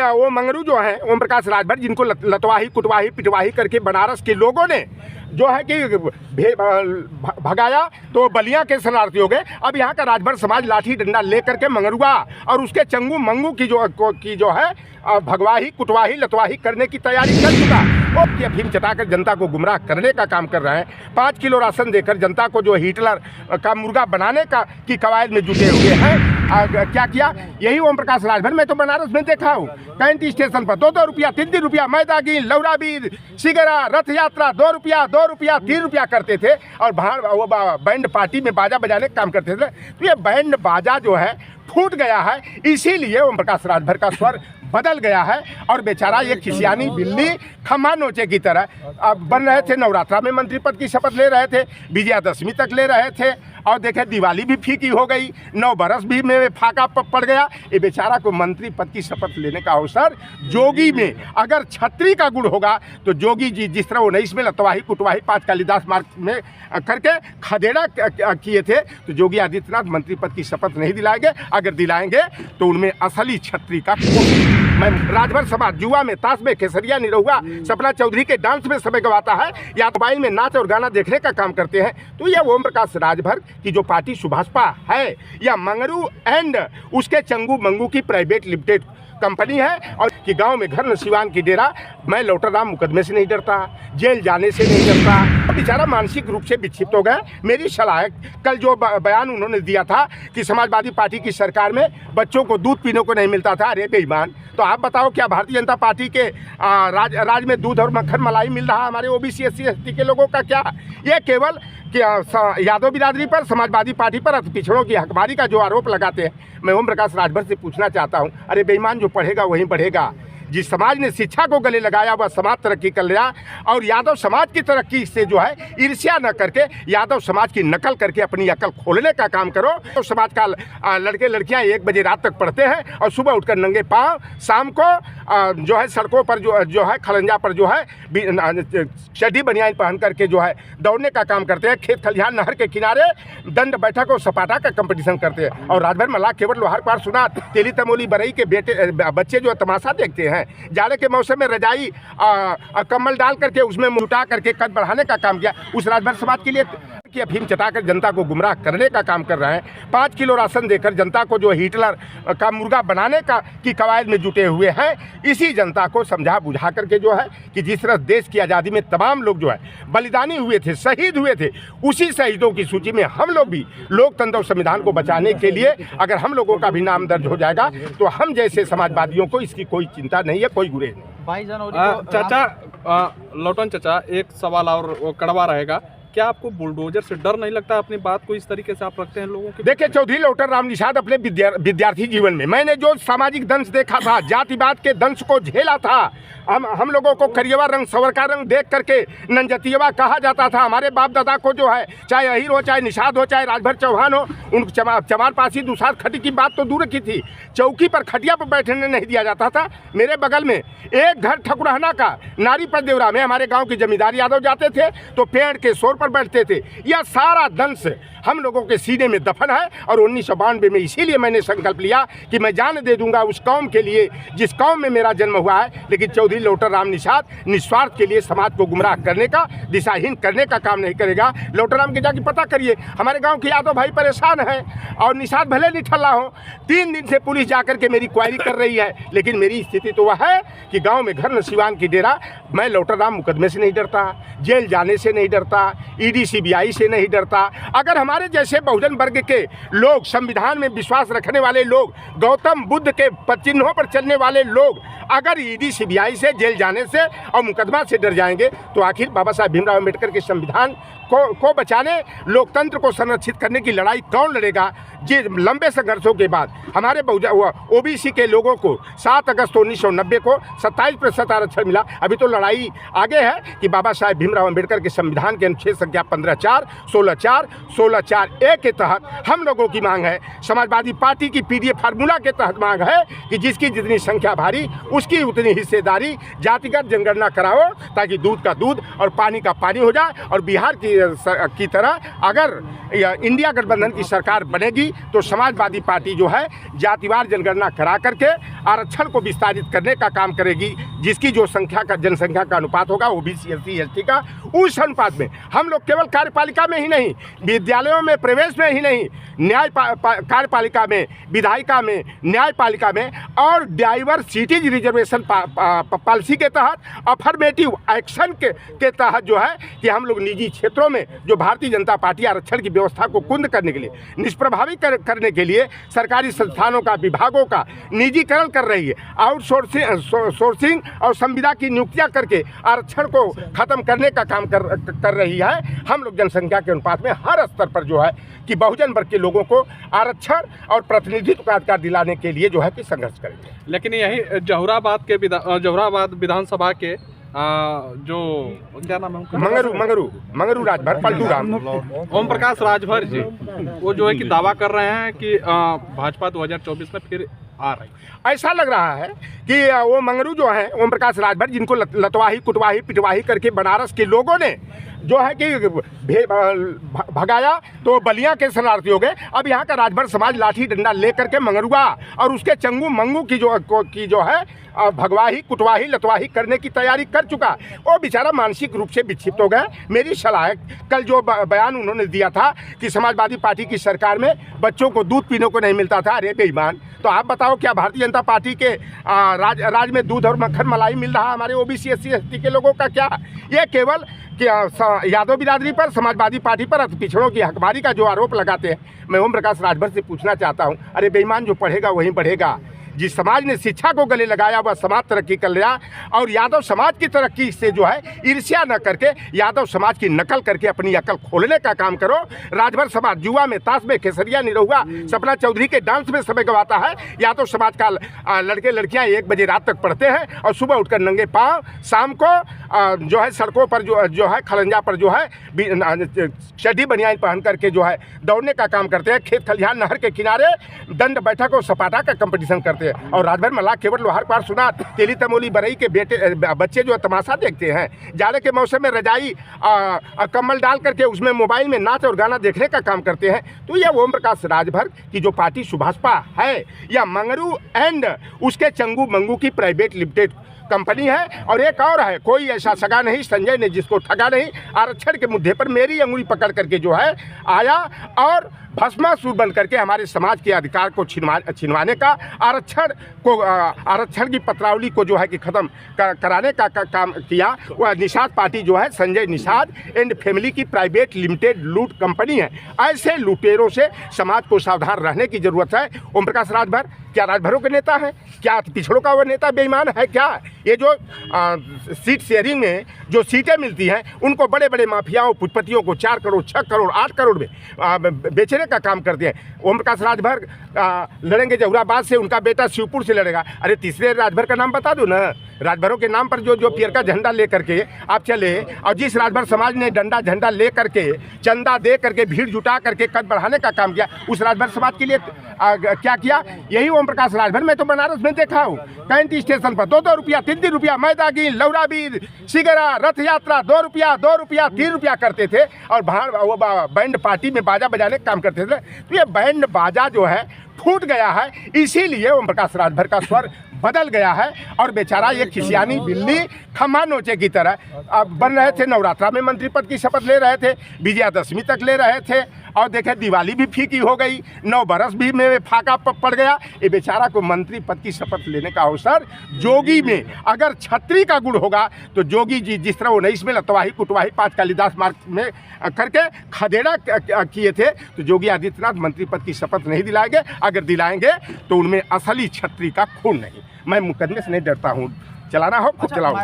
वो मंगरू जो है ओम प्रकाश राजभर, जिनको लतवाही कुटवाही पिटवाही करके बनारस के लोगों ने जो है कि भगाया, तो बलिया के शरणार्थी हो गए। अब यहाँ का राजभर समाज लाठी डंडा लेकर के मंगरुआ और उसके चंगू मंगू की जो है भगवाही कुटवाही लतवाही करने की तैयारी कर चुका। वो अफीम चटाकर जनता को गुमराह करने का काम कर रहे हैं। 5 किलो राशन देकर जनता को जो हिटलर का मुर्गा बनाने की कवायद में जुटे हुए हैं। क्या किया? यही ओम प्रकाश राजभर मैं तो बनारस में देखा हूँ। कैंटी स्टेशन पर 2-2 रुपया 3-3 रुपया मैदागी लौराबीर सिगरा रथ यात्रा 2 रुपया 3 रुपया करते थे और बैंड पार्टी में बाजा बजाने का काम करते थे। तो ये बैंड बाजा जो है फूट गया है, इसीलिए ओम प्रकाश राजभर का स्वर बदल गया है और बेचारा ये खिसियानी बिल्ली खम्मा नोचे की तरह अब बन रहे थे। नवरात्रा में मंत्री पद की शपथ ले रहे थे, विजयादशमी तक ले रहे थे और देखे दिवाली भी फीकी हो गई, 9 बरस भी में फाका पड़ गया। ये बेचारा को मंत्री पद की शपथ लेने का अवसर जोगी में अगर छत्री का गुण होगा तो जोगी जी जिस तरह 19 में लतवाही कुटवाही 5 कालिदास मार्ग में करके खदेड़ा किए थे, तो योगी आदित्यनाथ मंत्री पद की शपथ नहीं दिलाएंगे। अगर दिलाएंगे तो उनमें असली छत्री का मैं राजभर समाज जुआ में ताश में केसरिया निरहुआ सपना चौधरी के डांस में समय गवाता है या मोबाइल में नाच और गाना देखने का काम करते हैं। तो यह ओम प्रकाश राजभर की जो पार्टी सुभाषपा है या मंगरू एंड उसके चंगू मंगू की प्राइवेट लिमिटेड कंपनी है और कि गांव में घर न सिवान की डेरा। मैं लौटरराम मुकदमे से नहीं डरता, जेल जाने से नहीं डरता। बेचारा मानसिक रूप से विक्षिप्त हो गए। मेरी सलाह है, कल जो बयान उन्होंने दिया था कि समाजवादी पार्टी की सरकार में बच्चों को दूध पीने को नहीं मिलता था, अरे बेईमान, तो आप बताओ क्या भारतीय जनता पार्टी के राज में दूध और मक्खन मलाई मिल रहा हमारे ओबीसी एससी एसटी के लोगों का? क्या ये केवल यादव बिरादरी पर समाजवादी पार्टी पर पिछड़ों की हकमारी का जो आरोप लगाते हैं? मैं ओम प्रकाश राजभर से पूछना चाहता हूं, अरे बेईमान, जो पढ़ेगा वहीं बढ़ेगा। जिस समाज ने शिक्षा को गले लगाया वह समाज तरक्की कर लिया और यादव समाज की तरक्की से जो है ईर्ष्या न करके यादव समाज की नकल करके अपनी अकल खोलने का काम करो। तो समाज का लड़के लड़कियां 1 बजे रात तक पढ़ते हैं और सुबह उठकर नंगे पाँव शाम को जो है सड़कों पर जो है खलंजा पर जो है चड्डी बनियान पहन करके जो है दौड़ने का काम करते हैं। खेत खलिहान नहर के किनारे दंड बैठक और सपाटा का कंपटीशन करते हैं। और राजभर मल्लाह केवल लोहार पार सुना तेली तमोली बरई के बच्चे जो तमाशा देखते हैं। जाड़े के मौसम में रजाई कम्बल डाल करके उसमें मुटा करके कद बढ़ाने का काम किया। उस राजभर समाज के लिए की अफीम चटाकर जनता को गुमराह करने का काम कर रहे हैं। 5 किलो राशन देकर जनता को जो हिटलर का मुर्गा बनाने की कवायद में जुटे हुए हैं, इसी जनता को समझा बुझा करके जो है कि जिस तरह देश की आज़ादी में तमाम लोग जो है बलिदानी हुए थे, शहीद हुए थे, उसी शहीदों की सूची में हम लोग भी लोकतंत्र और संविधान को बचाने के लिए अगर हम लोगों का भी नाम दर्ज हो जाएगा तो हम जैसे समाजवादियों को इसकी कोई चिंता नहीं है, कोई गुरेज नहीं। चाचा लौटन चाचा, एक सवाल और कड़वा रहेगा, क्या आपको बुलडोजर से डर नहीं लगता? अपनी बात को इस तरीके से आप रखते हैं लोगों के? देखिए चौधरी लौटरराम निषाद, अपने विद्यार्थी जीवन में मैंने जो सामाजिक दंश देखा था, जातिवाद के दंश को झेला था। हम लोगों को करियवा रंग सवरका रंग देख करके नंजतियवा कहा जाता था। हमारे बाप दादा को जो है चाहे अहिर हो, चाहे निषाद हो, चाहे राजभर चौहान हो, उन चमार पासी दुसार खटी की बात तो दूर की थी, चौकी पर खटिया पर बैठने नहीं दिया जाता था। मेरे बगल में एक घर ठकुरहना का नारी पर देवरा में हमारे गाँव के जमींदार यादव जाते थे तो पेड़ के शोर पर बैठते थे। यह सारा दंश हम लोगों के सीने में दफन है और 1992 में इसीलिए मैंने संकल्प लिया कि मैं जान दे दूंगा उस कौम के लिए जिस कौम में मेरा जन्म हुआ है। लेकिन चौधरी लौटरराम निषाद निस्वार्थ के लिए समाज को गुमराह करने का, दिशाहीन करने का काम नहीं करेगा। लौटरराम के जाके पता करिए, हमारे गांव के यादव भाई परेशान हैं और निषाद भले नहीं ठल्ला हो। 3 दिन से पुलिस जाकर के मेरी क्वायरी कर रही है, लेकिन मेरी स्थिति तो वह है कि गाँव में घर न सिवान की डेरा। मैं लौटरराम मुकदमे से नहीं डरता, जेल जाने से नहीं डरता, ईडी सीबीआई से नहीं डरता। अगर हमारे जैसे बहुजन वर्ग के लोग, संविधान में विश्वास रखने वाले लोग, गौतम बुद्ध के चिन्हों पर चलने वाले लोग अगर ईडी सीबीआई से, जेल जाने से और मुकदमा से डर जाएंगे तो आखिर बाबा साहब भीमराव अम्बेडकर के संविधान को बचाने, लोकतंत्र को संरक्षित करने की लड़ाई कौन लड़ेगा? जी, लंबे संघर्षों के बाद हमारे ओबीसी के लोगों को 7 अगस्त 1990 को 27% आरक्षण मिला। अभी तो लड़ाई आगे है कि बाबा साहब भीमराव अम्बेडकर के संविधान के अनुच्छेद संख्या 15/4, 16/4, 16/4A के तहत हम लोगों की मांग है, समाजवादी पार्टी की PDF फार्मूला के तहत मांग है कि जिसकी जितनी संख्या भारी उसकी उतनी हिस्सेदारी, जातिगत जनगणना कराओ ताकि दूध का दूध और पानी का पानी हो जाए। और बिहार की तरह अगर इंडिया गठबंधन की सरकार बनेगी तो समाजवादी पार्टी जो है जातिवार जनगणना करा करके आरक्षण को विस्तारित करने का काम करेगी, जिसकी जो जनसंख्या का अनुपात होगा OBC SC ST का, उस अनुपात में हम लोग केवल कार्यपालिका में ही नहीं, विद्यालयों में प्रवेश में ही नहीं, कार्यपालिका में, विधायिका में, न्यायपालिका में और डाइवर्सिटी रिजर्वेशन पॉलिसी के तहत, अफर्मेटिव एक्शन के तहत जो है कि हम लोग निजी क्षेत्रों में जो भारतीय जनता पार्टी आरक्षण की व्यवस्था को कुंद करने के लिए, निष्प्रभावी करने के लिए सरकारी संस्थानों का, विभागों का निजीकरण कर रही है, आउटसोर्सिंग और संविदा की नियुक्तियां करके आरक्षण को खत्म करने का काम कर रही है। हम लोग जनसंख्या के अनुपात में हर स्तर पर जो है कि बहुजन वर्ग के लोगों को आरक्षण और प्रतिनिधित्व का अधिकार दिलाने के लिए जो है कि संघर्ष करेंगे। लेकिन यही जहुराबाद विधानसभा के जो क्या नाम है उनका? मंगरू राजभर पलटू राम ओम प्रकाश राजभर जी, वो जो है कि दावा कर रहे हैं कि भाजपा 2024 में फिर आ रही है। ऐसा लग रहा है कि वो मंगरू जो है ओम प्रकाश राजभर, जिनको लतवाही कुटवाही पिटवाही करके बनारस के लोगों ने जो है कि भगाया तो बलिया के शरणार्थी हो गए। अब यहाँ का राजभर समाज लाठी डंडा लेकर के मंगरुआ और उसके चंगू मंगू की जो है भगवाही कुटवाही लतवाही करने की तैयारी कर चुका। वो बेचारा मानसिक रूप से विक्षिप्त हो गए। मेरी सलाह है, कल जो बयान उन्होंने दिया था कि समाजवादी पार्टी की सरकार में बच्चों को दूध पीने को नहीं मिलता था, अरे बेईमान, तो आप बताओ क्या भारतीय जनता पार्टी के राज में दूध और मक्खन मलाई मिल रहा है हमारे OBC SC ST के लोगों का? क्या ये केवल यादव बिरादरी पर, समाजवादी पार्टी पर पिछड़ों की हकमारी का जो आरोप लगाते हैं? मैं ओम प्रकाश राजभर से पूछना चाहता हूं, अरे बेईमान, जो पढ़ेगा वहीं बढ़ेगा। जिस समाज ने शिक्षा को गले लगाया वह समाज तरक्की कर लिया, और यादव समाज की तरक्की से जो है ईर्ष्या न करके यादव समाज की नकल करके अपनी अकल खोलने का काम करो। राजभर समाज जुआ में, ताश में, केसरिया निरहुआ, सपना चौधरी के डांस में समय गवाता है। यादव समाज का लड़के लड़कियां 1 बजे रात तक पढ़ते हैं और सुबह उठकर नंगे पाँव शाम को जो है सड़कों पर जो है खलंजा पर जो है चड्डी बनियान पहन करके जो है दौड़ने का काम करते हैं। खेत खलिहान नहर के किनारे दंड बैठक और सपाटा का कंपटीशन करते हैं। और राजभर मल्लाह केवट लोहार पार सुना तेली तमोली बरई के बच्चे जो तमाशा देखते हैं, जाड़े के मौसम में रजाई कम्बल डाल करके उसमें मोबाइल में नाच और गाना देखने का काम करते हैं। तो यह ओम प्रकाश राजभर की जो पार्टी सुभाषपा है, या मंगरू एंड उसके चंगू मंगू की प्राइवेट लिमिटेड कंपनी है। और एक और है, कोई ऐसा सगा नहीं, संजय ने जिसको ठगा नहीं, आरक्षण के मुद्दे पर मेरी अंगुली पकड़ करके जो है आया और भस्मासुर बन करके हमारे समाज के अधिकार को छिनवाने का, आरक्षण की पत्रावली को जो है कि ख़त्म कराने का काम किया। वह निषाद पार्टी जो है, संजय निषाद एंड फैमिली की प्राइवेट लिमिटेड लूट कंपनी है। ऐसे लुटेरों से समाज को सावधान रहने की ज़रूरत है। ओम प्रकाश राजभर क्या राजभरों के नेता है? क्या पिछड़ों का वह नेता बेईमान है क्या? ये जो सीट शेयरिंग में जो सीटें मिलती हैं उनको बड़े बड़े माफियाओं पुष्पतियों को 4 करोड़ 6 करोड़ 8 करोड़ में बेचने का काम करते हैं। ओम प्रकाश राजभर लड़ेंगे जहुराबाद से, उनका बेटा शिवपुर से लड़ेगा। अरे तीसरे राजभर का नाम बता दो ना। राजभरों के नाम पर जो पियर का झंडा ले करके आप चले, और जिस राजभर समाज ने डंडा झंडा ले करके चंदा दे करके भीड़ जुटा करके कद बढ़ाने का काम किया, उस राजभर समाज के लिए क्या किया? यही ओम प्रकाश राजभर मैं तो बनारस में देखा हूँ, कैंटी स्टेशन पर 2-2 रुपया 3-3 रुपया मैदागी लौराबीर सिगरा रथ यात्रा 2 रुपया 3 रुपया करते थे, और बैंड पार्टी में बाजा बजाने का काम करते थे। तो ये बैंड बाजा जो है फूट गया है, इसीलिए ओम प्रकाश राजभर का स्वर बदल गया है। और बेचारा ये खिसियानी बिल्ली खम्मा नोचे की तरह अब बन रहे थे। नवरात्रा में मंत्री पद की शपथ ले रहे थे, विजयादशमी तक ले रहे थे, और देखे दिवाली भी फीकी हो गई, 9 बरस भी में फाका पड़ गया। ये बेचारा को मंत्री पद की शपथ लेने का अवसर जोगी में, अगर छत्री का गुण होगा तो जोगी जी जिस तरह 19 में लतवाही कुटवाही 5 कालिदास मार्ग में करके खदेड़ा किए थे, तो योगी आदित्यनाथ मंत्री पद की शपथ नहीं दिलाएंगे। अगर दिलाएंगे तो उनमें असली छत्री का खून नहीं। मैं मुकदमे से नहीं डरता हूँ, चलाना हो खूब चलाओ।